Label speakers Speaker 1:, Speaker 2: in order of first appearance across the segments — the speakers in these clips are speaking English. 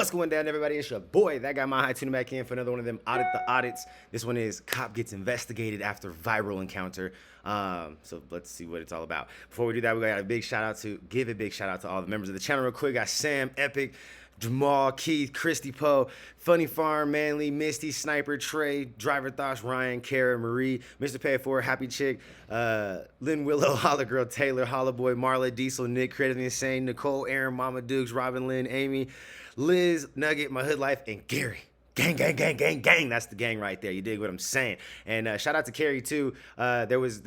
Speaker 1: What's going down, everybody? It's your boy, That Guy Mile High, tuning back in for another one of them Audit the Audits. This one is Cop Gets Investigated After Viral Encounter. So let's see what it's all about. Before we do that, we got a big shout out to all the members of the channel real quick. We got Sam, Epic, Jamal, Keith, Christy Poe, Funny Farm, Manly, Misty, Sniper, Trey, Driver Thoughts, Ryan, Kara, Marie, Mr. Pay It Forward, Happy Chick, Lynn Willow, Holla Girl, Taylor, Holla Boy, Marla, Diesel, Nick, Creatively Insane, Nicole, Aaron, Mama Dukes, Robin, Lynn, Amy, Liz, Nugget, My Hood Life, and Gary. Gang, gang, gang, gang, gang. That's the gang right there. You dig what I'm saying? And shout out to Carrie too. There was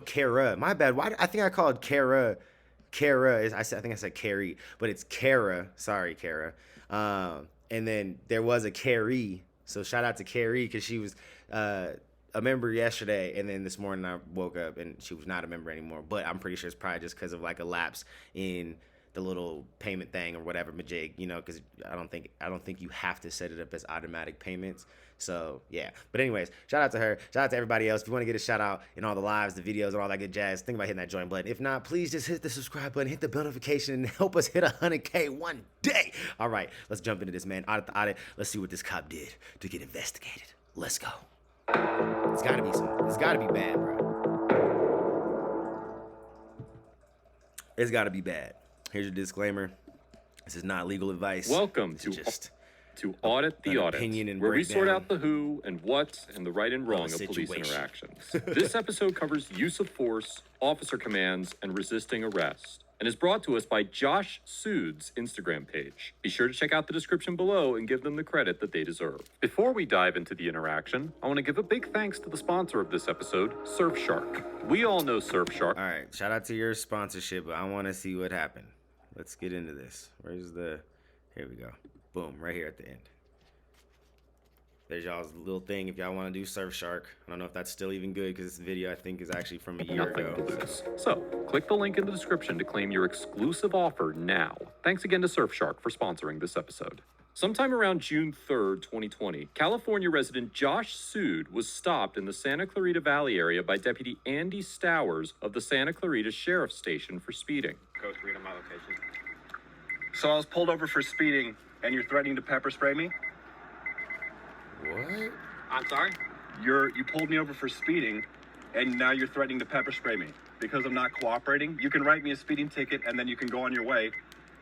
Speaker 1: Kara. My bad. Why? I think I called Kara. I think I said Carrie, but it's Kara. Sorry, Kara. And then there was a Carrie. So shout out to Carrie because she was a member yesterday, and then this morning I woke up and she was not a member anymore. But I'm pretty sure it's probably just because of like a lapse in the little payment thing or whatever, majig, you know, because I don't think you have to set it up as automatic payments. So yeah, but anyways, shout out to her, shout out to everybody else. If you want to get a shout out in all the lives, the videos, and all that good jazz, think about hitting that join button. If not, please just hit the subscribe button, hit the bell notification, and help us hit 100K one day. All right, let's jump into this, man. Audit the audit. Let's see what this cop did to get investigated. Let's go. It's gotta be bad, bro. It's gotta be bad. Here's your disclaimer. This is not legal advice.
Speaker 2: Welcome to Audit the Audit, where we sort out the who and what and the right and wrong of police interactions. This episode covers use of force, officer commands, and resisting arrest, and is brought to us by Josh Sood's Instagram page. Be sure to check out the description below and give them the credit that they deserve. Before we dive into the interaction, I want to give a big thanks to the sponsor of this episode, Surfshark. We all know Surfshark.
Speaker 1: All right, shout out to your sponsorship, but I want to see what happened. Let's get into this. Here we go. Boom, right here at the end. There's y'all's little thing if y'all want to do Surfshark. I don't know if that's still even good because this video I think is actually from a year ago.
Speaker 2: Nothing to lose. So, click the link in the description to claim your exclusive offer now. Thanks again to Surfshark for sponsoring this episode. Sometime around June 3rd, 2020, California resident Josh Sood was stopped in the Santa Clarita Valley area by Deputy Andy Stowers of the Santa Clarita Sheriff's Station for speeding.
Speaker 3: Coast, read on my location. So I was pulled over for speeding, and you're threatening to pepper spray me?
Speaker 1: What?
Speaker 3: I'm sorry? You pulled me over for speeding, and now you're threatening to pepper spray me because I'm not cooperating. You can write me a speeding ticket, and then you can go on your way.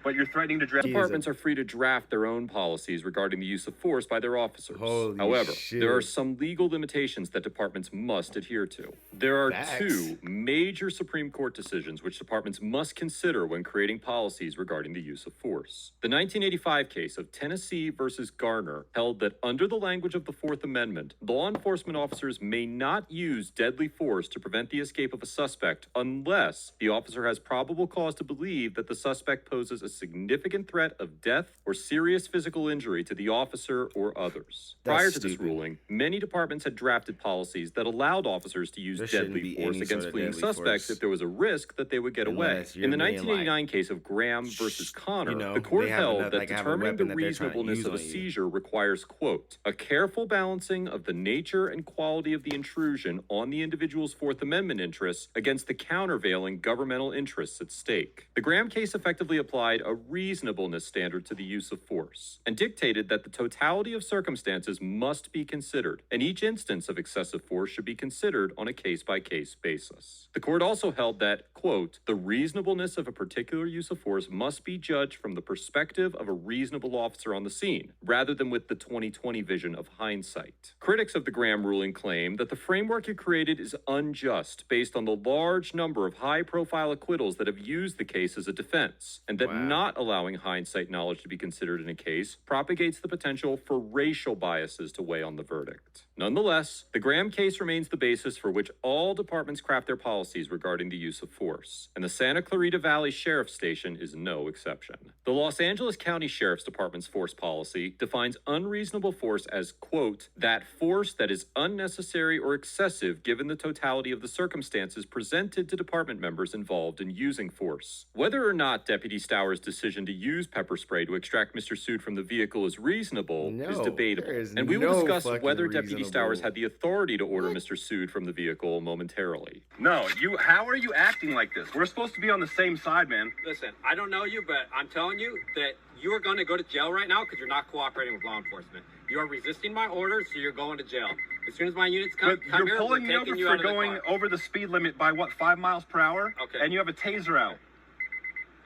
Speaker 3: But you're threatening to draft.
Speaker 2: Departments are free to draft their own policies regarding the use of force by their officers. However,
Speaker 1: shit.
Speaker 2: there are some legal limitations that departments must adhere to. There are two major Supreme Court decisions which departments must consider when creating policies regarding the use of force. The 1985 case of Tennessee versus Garner held that under the language of the Fourth Amendment, law enforcement officers may not use deadly force to prevent the escape of a suspect unless the officer has probable cause to believe that the suspect poses a significant threat of death or serious physical injury to the officer or others. Prior to this ruling, many departments had drafted policies that allowed officers to use deadly force against fleeing suspects if there was a risk that they would get away. In the 1989 case of Graham versus Connor, the court held that determining the reasonableness of a seizure requires, quote, a careful balancing of the nature and quality of the intrusion on the individual's Fourth Amendment interests against the countervailing governmental interests at stake. The Graham case effectively applied a reasonableness standard to the use of force and dictated that the totality of circumstances must be considered, and each instance of excessive force should be considered on a case-by-case basis. The court also held that, quote, the reasonableness of a particular use of force must be judged from the perspective of a reasonable officer on the scene, rather than with the 2020 vision of hindsight. Critics of the Graham ruling claim that the framework it created is unjust based on the large number of high-profile acquittals that have used the case as a defense, and that not allowing hindsight knowledge to be considered in a case propagates the potential for racial biases to weigh on the verdict. Nonetheless, the Graham case remains the basis for which all departments craft their policies regarding the use of force, and the Santa Clarita Valley Sheriff's Station is no exception. The Los Angeles County Sheriff's Department's force policy defines unreasonable force as, quote, that force that is unnecessary or excessive given the totality of the circumstances presented to department members involved in using force. Whether or not Deputy Stowers' decision to use pepper spray to extract Mr. Sood from the vehicle is reasonable is debatable, and we will discuss whether Deputy Stowers
Speaker 1: reasonable.
Speaker 2: had the authority to order Mr. Sood from the vehicle momentarily.
Speaker 3: No, how are you acting like this? We're supposed to be on the same side, man.
Speaker 4: Listen, I don't know you, but I'm telling you that you are going to go to jail right now because you're not cooperating with law enforcement. You are resisting my orders, so you're going to jail. As soon as my units come
Speaker 3: But you're
Speaker 4: here,
Speaker 3: pulling
Speaker 4: we're
Speaker 3: me over
Speaker 4: taking you
Speaker 3: for
Speaker 4: out of the
Speaker 3: going
Speaker 4: car.
Speaker 3: over the speed limit by what, 5 miles per hour?
Speaker 4: Okay.
Speaker 3: And you have a taser out.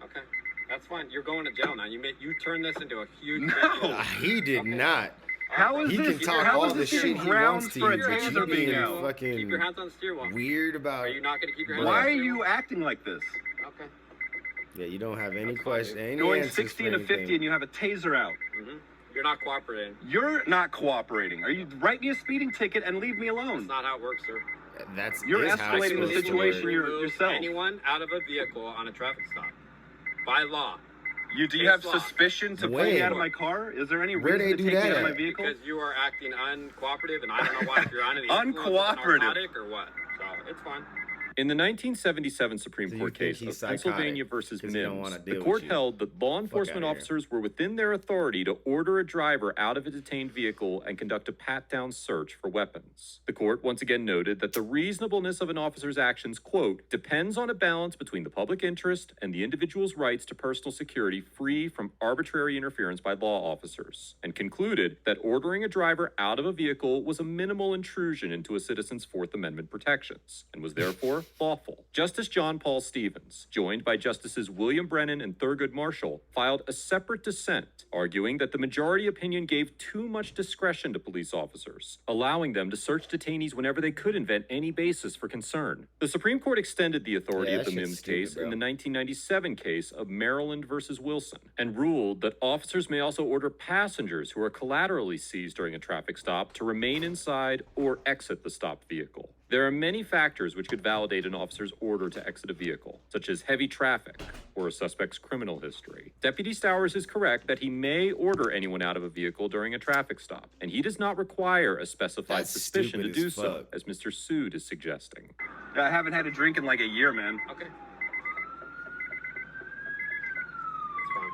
Speaker 4: Okay, that's fine. You're going to jail now. You turned this into a huge.
Speaker 3: No.
Speaker 1: He did
Speaker 4: Okay.
Speaker 1: not.
Speaker 3: How is
Speaker 1: He
Speaker 3: this?
Speaker 1: can talk
Speaker 3: how
Speaker 1: all
Speaker 3: is
Speaker 1: the
Speaker 3: this
Speaker 1: shit
Speaker 3: even
Speaker 1: he
Speaker 3: grounds
Speaker 1: wants to
Speaker 3: for a
Speaker 1: you, but you
Speaker 3: taser being
Speaker 1: being
Speaker 3: out?
Speaker 1: fucking
Speaker 4: Keep your hands on the steering wheel.
Speaker 1: weird about.
Speaker 4: Are you not going to keep your hands
Speaker 3: Why
Speaker 4: on
Speaker 3: are
Speaker 4: the steering
Speaker 3: you acting like this?
Speaker 4: wheel? Okay.
Speaker 1: Yeah, you don't have any
Speaker 4: That's fine,
Speaker 1: question.
Speaker 4: dude.
Speaker 1: Any
Speaker 3: Going
Speaker 1: answers
Speaker 3: 60
Speaker 1: for
Speaker 3: to 50
Speaker 1: anything.
Speaker 3: and you have a taser out.
Speaker 4: Mm-hmm. You're not cooperating.
Speaker 3: You're not cooperating. Are you write me a speeding ticket and leave me
Speaker 4: That's
Speaker 3: alone?
Speaker 4: not how it works, sir.
Speaker 1: That's
Speaker 3: You're
Speaker 1: is how it's
Speaker 3: escalating the
Speaker 1: supposed to
Speaker 3: situation
Speaker 1: work.
Speaker 3: you're-
Speaker 4: Remove
Speaker 3: yourself.
Speaker 4: anyone out of a vehicle on a traffic stop by law.
Speaker 3: Do you have
Speaker 4: It's law.
Speaker 3: suspicion to pull me
Speaker 1: When?
Speaker 3: out of my car? Is there any
Speaker 1: Where
Speaker 3: reason
Speaker 1: they
Speaker 3: to
Speaker 1: do
Speaker 3: take me
Speaker 1: that
Speaker 3: out of my
Speaker 1: at?
Speaker 3: vehicle?
Speaker 4: Because you are acting uncooperative, and I don't know why. If you're under the influence of a
Speaker 3: Uncooperative.
Speaker 4: narcotic or what. So it's fine.
Speaker 2: In the 1977 Supreme
Speaker 1: So you
Speaker 2: Court
Speaker 1: think
Speaker 2: case
Speaker 1: he's
Speaker 2: of
Speaker 1: psychotic
Speaker 2: Pennsylvania versus
Speaker 1: 'cause he don't
Speaker 2: Mims,
Speaker 1: wanna
Speaker 2: the
Speaker 1: deal
Speaker 2: court
Speaker 1: with you.
Speaker 2: held that law enforcement
Speaker 1: outta here.
Speaker 2: officers were within their authority to order a driver out of a detained vehicle and conduct a pat-down search for weapons. The court once again noted that the reasonableness of an officer's actions, quote, depends on a balance between the public interest and the individual's rights to personal security free from arbitrary interference by law officers, and concluded that ordering a driver out of a vehicle was a minimal intrusion into a citizen's Fourth Amendment protections and was therefore lawful. Justice John Paul Stevens, joined by Justices William Brennan and Thurgood Marshall, filed a separate dissent, arguing that the majority opinion gave too much discretion to police officers, allowing them to search detainees whenever they could invent any basis for concern. The Supreme Court extended the authority
Speaker 1: Yeah,
Speaker 2: of the
Speaker 1: that shit's
Speaker 2: Mims
Speaker 1: stupid,
Speaker 2: case
Speaker 1: bro.
Speaker 2: in the 1997 case of Maryland versus Wilson, and ruled that officers may also order passengers who are collaterally seized during a traffic stop to remain inside or exit the stopped vehicle. There are many factors which could validate an officer's order to exit a vehicle, such as heavy traffic or a suspect's criminal history. Deputy Stowers is correct that he may order anyone out of a vehicle during a traffic stop, and he does not require a specified
Speaker 1: That's
Speaker 2: suspicion to
Speaker 1: stupid
Speaker 2: do
Speaker 1: as
Speaker 2: so,
Speaker 1: fuck.
Speaker 2: as Mr. Sood is suggesting.
Speaker 3: I haven't had a drink in like a year, man.
Speaker 4: Okay. It's fine.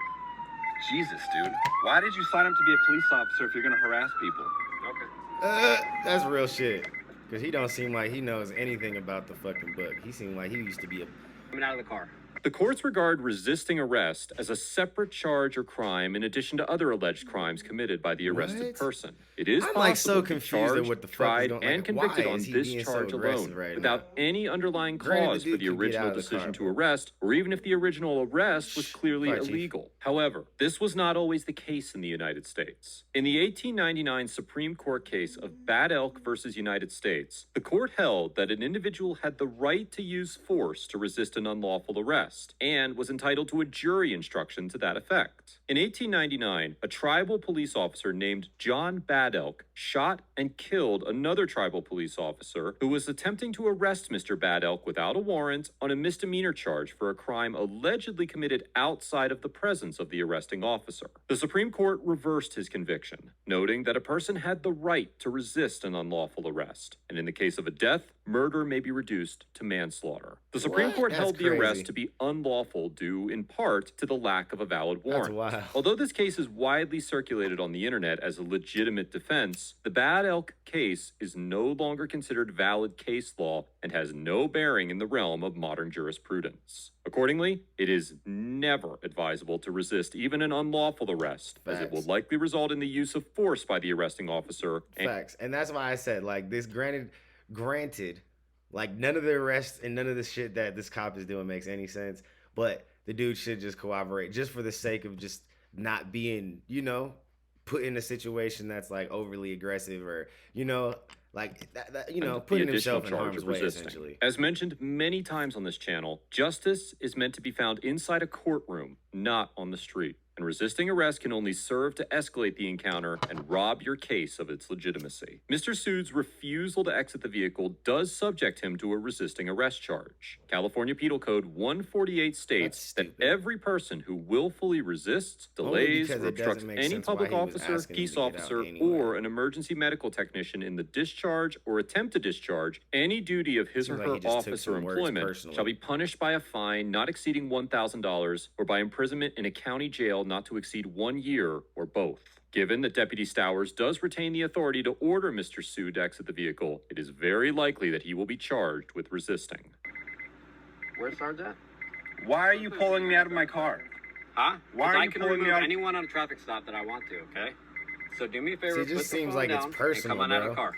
Speaker 3: Jesus, dude. Why did you sign up to be a police officer if you're going to harass people?
Speaker 4: Okay.
Speaker 1: That's real shit. Cause he don't seem like he knows anything about the fucking book. He seemed like he used to be a.
Speaker 4: Coming out of the car.
Speaker 2: The courts regard resisting arrest as a separate charge or crime in addition to other alleged crimes committed by the arrested
Speaker 1: What?
Speaker 2: person. It is
Speaker 1: I'm
Speaker 2: possible
Speaker 1: like so
Speaker 2: to be
Speaker 1: confused at
Speaker 2: charged,
Speaker 1: what the fuck is
Speaker 2: tried,
Speaker 1: going-
Speaker 2: and
Speaker 1: like,
Speaker 2: convicted
Speaker 1: why
Speaker 2: on
Speaker 1: is he
Speaker 2: this
Speaker 1: being so
Speaker 2: charge
Speaker 1: aggressive
Speaker 2: alone
Speaker 1: right
Speaker 2: without
Speaker 1: now?
Speaker 2: any underlying
Speaker 1: Granted,
Speaker 2: cause
Speaker 1: the
Speaker 2: for
Speaker 1: dude
Speaker 2: the
Speaker 1: could get
Speaker 2: original
Speaker 1: out of the
Speaker 2: decision
Speaker 1: car,
Speaker 2: to
Speaker 1: but-
Speaker 2: arrest, or even if the original arrest was clearly
Speaker 1: Fire chief.
Speaker 2: illegal. However, this was not always the case in the United States. In the 1899 Supreme Court case of Bad Elk versus United States, the court held that an individual had the right to use force to resist an unlawful arrest and was entitled to a jury instruction to that effect. In 1899, a tribal police officer named John Bad Elk shot and killed another tribal police officer who was attempting to arrest Mr. Bad Elk without a warrant on a misdemeanor charge for a crime allegedly committed outside of the presence of the arresting officer. The Supreme Court reversed his conviction, noting that a person had the right to resist an unlawful arrest, and in the case of a death, murder may be reduced to manslaughter. The Supreme
Speaker 1: What?
Speaker 2: Court
Speaker 1: That's
Speaker 2: held the
Speaker 1: crazy.
Speaker 2: arrest to be unlawful due in part to the lack of a valid warrant.
Speaker 1: wild.
Speaker 2: Although this case is widely circulated on the internet as a legitimate defense, the Bad Elk case is no longer considered valid case law and has no bearing in the realm of modern jurisprudence. Accordingly, it is never advisable to resist even an unlawful arrest, as it will
Speaker 1: Facts.
Speaker 2: likely result in the use of force by the arresting officer. And
Speaker 1: Facts. And that's why I said, like, this granted, like, none of the arrests and none of the shit that this cop is doing makes any sense. But the dude should just cooperate just for the sake of just not being, put in a situation that's like overly aggressive or, like that
Speaker 2: and
Speaker 1: putting
Speaker 2: the additional
Speaker 1: himself in
Speaker 2: charge
Speaker 1: harm's
Speaker 2: of
Speaker 1: way,
Speaker 2: resisting.
Speaker 1: essentially.
Speaker 2: As mentioned many times on this channel, justice is meant to be found inside a courtroom, not on the street. And resisting arrest can only serve to escalate the encounter and rob your case of its legitimacy. Mr. Sood's refusal to exit the vehicle does subject him to a resisting arrest charge. California Penal Code 148 states
Speaker 1: That's
Speaker 2: that
Speaker 1: stupid.
Speaker 2: every person who willfully resists,
Speaker 1: Only
Speaker 2: delays,
Speaker 1: because
Speaker 2: or
Speaker 1: it
Speaker 2: obstructs
Speaker 1: doesn't make
Speaker 2: any
Speaker 1: sense why
Speaker 2: public
Speaker 1: he was
Speaker 2: officer,
Speaker 1: asking him
Speaker 2: peace
Speaker 1: to get out
Speaker 2: officer,
Speaker 1: anyway.
Speaker 2: or an emergency medical technician in the discharge or attempt to discharge any duty of his
Speaker 1: Seems
Speaker 2: or
Speaker 1: like
Speaker 2: her
Speaker 1: he just took
Speaker 2: office or
Speaker 1: some words
Speaker 2: employment
Speaker 1: personally.
Speaker 2: shall be punished by a fine not exceeding $1,000 or by imprisonment in a county jail not to exceed 1 year or both. Given that Deputy Stowers does retain the authority to order Mr. Sood to exit the vehicle, it is very likely that he will be charged with resisting.
Speaker 4: Where's Sarge at?
Speaker 3: Why are you pulling me out of my car?
Speaker 4: Huh?
Speaker 3: Why are
Speaker 4: I
Speaker 3: you
Speaker 4: can
Speaker 3: pulling me
Speaker 4: remove
Speaker 3: out?
Speaker 4: anyone on a traffic stop that I want to, okay? So do me a favor,
Speaker 1: See, it just
Speaker 4: put the
Speaker 1: seems
Speaker 4: phone
Speaker 1: like it's
Speaker 4: down
Speaker 1: personal,
Speaker 4: and come on out of
Speaker 1: bro.
Speaker 4: the car.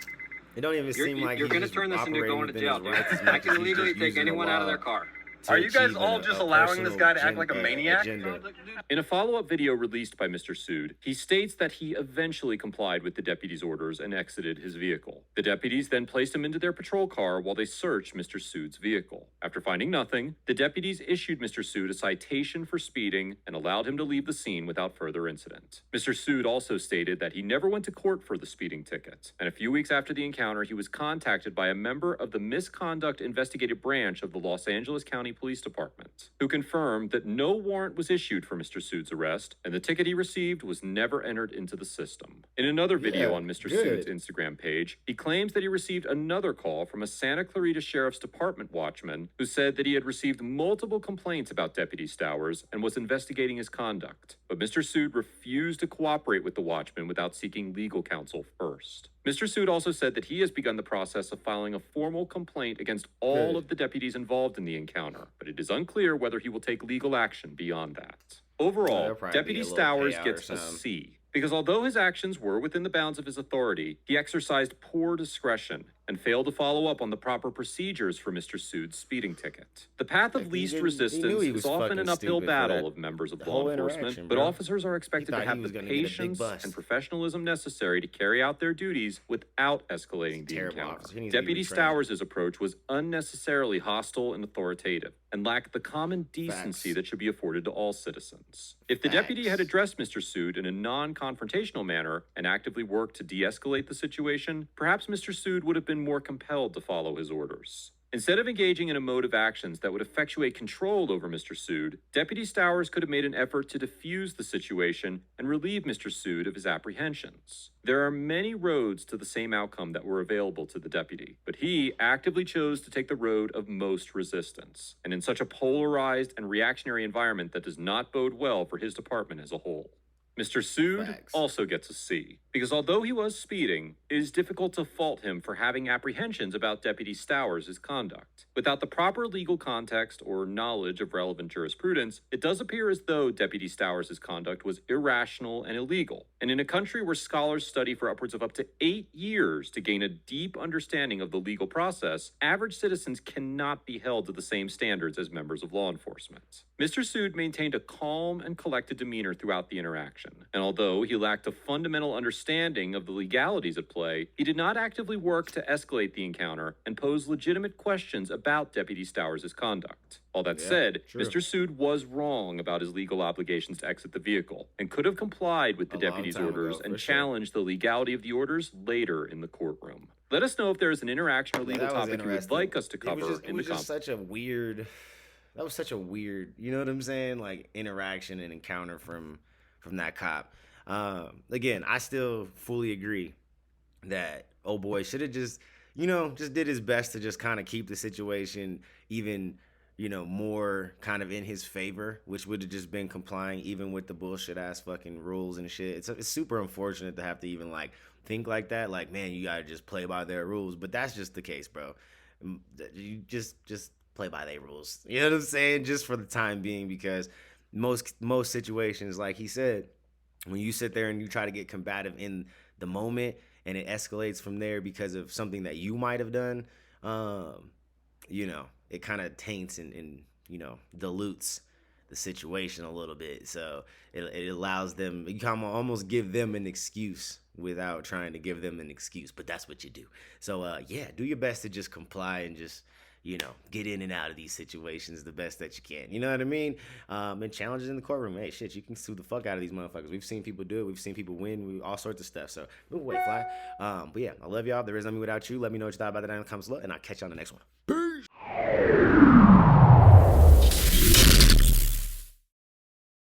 Speaker 1: It don't even seem like
Speaker 4: You're
Speaker 1: he's
Speaker 4: gonna
Speaker 1: just
Speaker 4: turn this into
Speaker 1: operating
Speaker 4: going to
Speaker 1: within
Speaker 4: jail,
Speaker 1: his
Speaker 4: dude.
Speaker 1: rights as
Speaker 4: I
Speaker 1: much as
Speaker 4: can
Speaker 1: he's
Speaker 4: legally
Speaker 1: just
Speaker 4: take
Speaker 1: using the
Speaker 4: anyone out of
Speaker 1: law
Speaker 4: their car.
Speaker 1: to
Speaker 3: Are you guys
Speaker 1: achieve
Speaker 3: all
Speaker 1: a
Speaker 3: just allowing this
Speaker 1: personal
Speaker 3: guy to act like a maniac?
Speaker 1: agenda.
Speaker 2: In a follow-up video released by Mr. Sood, he states that he eventually complied with the deputy's orders and exited his vehicle. The deputies then placed him into their patrol car while they searched Mr. Sood's vehicle. After finding nothing, the deputies issued Mr. Sood a citation for speeding and allowed him to leave the scene without further incident. Mr. Sood also stated that he never went to court for the speeding ticket, and a few weeks after the encounter, he was contacted by a member of the Misconduct Investigative Branch of the Los Angeles County Police Department, who confirmed that no warrant was issued for Mr. Sood's arrest, and the ticket he received was never entered into the system. In another video
Speaker 1: Yeah,
Speaker 2: on Mr.
Speaker 1: good.
Speaker 2: Sood's Instagram page, he claims that he received another call from a Santa Clarita Sheriff's Department watchman who said that he had received multiple complaints about Deputy Stowers and was investigating his conduct. But Mr. Sood refused to cooperate with the watchman without seeking legal counsel first. Mr. Sood also said that he has begun the process of filing a formal complaint against all
Speaker 1: Good.
Speaker 2: of the deputies involved in the encounter, but it is unclear whether he will take legal action beyond that. Overall,
Speaker 1: There'll probably
Speaker 2: Deputy
Speaker 1: be a little
Speaker 2: Stowers
Speaker 1: payout
Speaker 2: gets
Speaker 1: or
Speaker 2: a
Speaker 1: something.
Speaker 2: C, because although his actions were within the bounds of his authority, he exercised poor discretion and failed to follow up on the proper procedures for Mr. Sood's speeding ticket. The path of
Speaker 1: He
Speaker 2: least
Speaker 1: knew he
Speaker 2: resistance
Speaker 1: was
Speaker 2: is often
Speaker 1: fucking
Speaker 2: an uphill
Speaker 1: stupid for
Speaker 2: battle
Speaker 1: that
Speaker 2: of members of
Speaker 1: whole
Speaker 2: law
Speaker 1: interaction,
Speaker 2: enforcement, but
Speaker 1: bro.
Speaker 2: officers are expected
Speaker 1: thought
Speaker 2: to
Speaker 1: he
Speaker 2: have
Speaker 1: was
Speaker 2: the
Speaker 1: gonna get a big
Speaker 2: patience
Speaker 1: bust.
Speaker 2: and professionalism necessary to carry out their duties without escalating the
Speaker 1: Terrible
Speaker 2: encounter.
Speaker 1: officer. He needs to be
Speaker 2: Deputy
Speaker 1: retrained.
Speaker 2: Stowers' approach was unnecessarily hostile and authoritative, and lacked the common decency
Speaker 1: Facts.
Speaker 2: that should be afforded to all citizens. If the deputy had
Speaker 1: Facts.
Speaker 2: addressed Mr. Sood in a non-confrontational manner and actively worked to de-escalate the situation, perhaps Mr. Sood would have been more compelled to follow his orders. Instead of engaging in a mode of actions that would effectuate control over Mr. Sood, Deputy Stowers could have made an effort to defuse the situation and relieve Mr. Sood of his apprehensions. There are many roads to the same outcome that were available to the deputy, but he actively chose to take the road of most resistance, and in such a polarized and reactionary environment that does not bode well for his department as a whole. Mr. Sood
Speaker 1: Facts.
Speaker 2: also gets a C, because although he was speeding, it is difficult to fault him for having apprehensions about Deputy Stowers' conduct. Without the proper legal context or knowledge of relevant jurisprudence, it does appear as though Deputy Stowers' conduct was irrational and illegal. And in a country where scholars study for upwards of up to 8 years to gain a deep understanding of the legal process, average citizens cannot be held to the same standards as members of law enforcement. Mr. Sood maintained a calm and collected demeanor throughout the interaction. And although he lacked a fundamental understanding of the legalities at play, he did not actively work to escalate the encounter and pose legitimate questions about Deputy Stowers' conduct. All that
Speaker 1: Yeah,
Speaker 2: said,
Speaker 1: true.
Speaker 2: Mr. Sood was wrong about his legal obligations to exit the vehicle and could have complied with the
Speaker 1: A long
Speaker 2: deputy's
Speaker 1: time ago,
Speaker 2: orders
Speaker 1: for
Speaker 2: and
Speaker 1: sure.
Speaker 2: challenged the legality of the orders later in the courtroom. Let us know if there is an interaction or
Speaker 1: Yeah,
Speaker 2: legal
Speaker 1: that was
Speaker 2: topic you would
Speaker 1: interesting.
Speaker 2: like us to
Speaker 1: It was
Speaker 2: cover
Speaker 1: just,
Speaker 2: in the comments.
Speaker 1: such a weird. That was such a weird, you know what I'm saying? Like interaction and encounter from that cop. Again, I still fully agree that old boy should have just did his best to just kind of keep the situation even, more kind of in his favor, which would have just been complying even with the bullshit ass fucking rules and shit. It's super unfortunate to have to even like think like that. Like, man, you gotta just play by their rules, but that's just the case, bro. You just play by their rules. You know what I'm saying? Just for the time being, because most situations, like he said, when you sit there and you try to get combative in the moment and it escalates from there because of something that you might have done, it kind of taints and dilutes the situation a little bit. So it allows them, you can almost give them an excuse without trying to give them an excuse, but that's what you do. So do your best to just comply and just get in and out of these situations the best that you can. You know what I mean? And challenges in the courtroom. Hey, shit, you can sue the fuck out of these motherfuckers. We've seen people do it. We've seen people win. All sorts of stuff. So move away, fly. But yeah, I love y'all. There is nothing without you. Let me know what you thought about that in the comments below, and I'll catch you on the next one. Peace.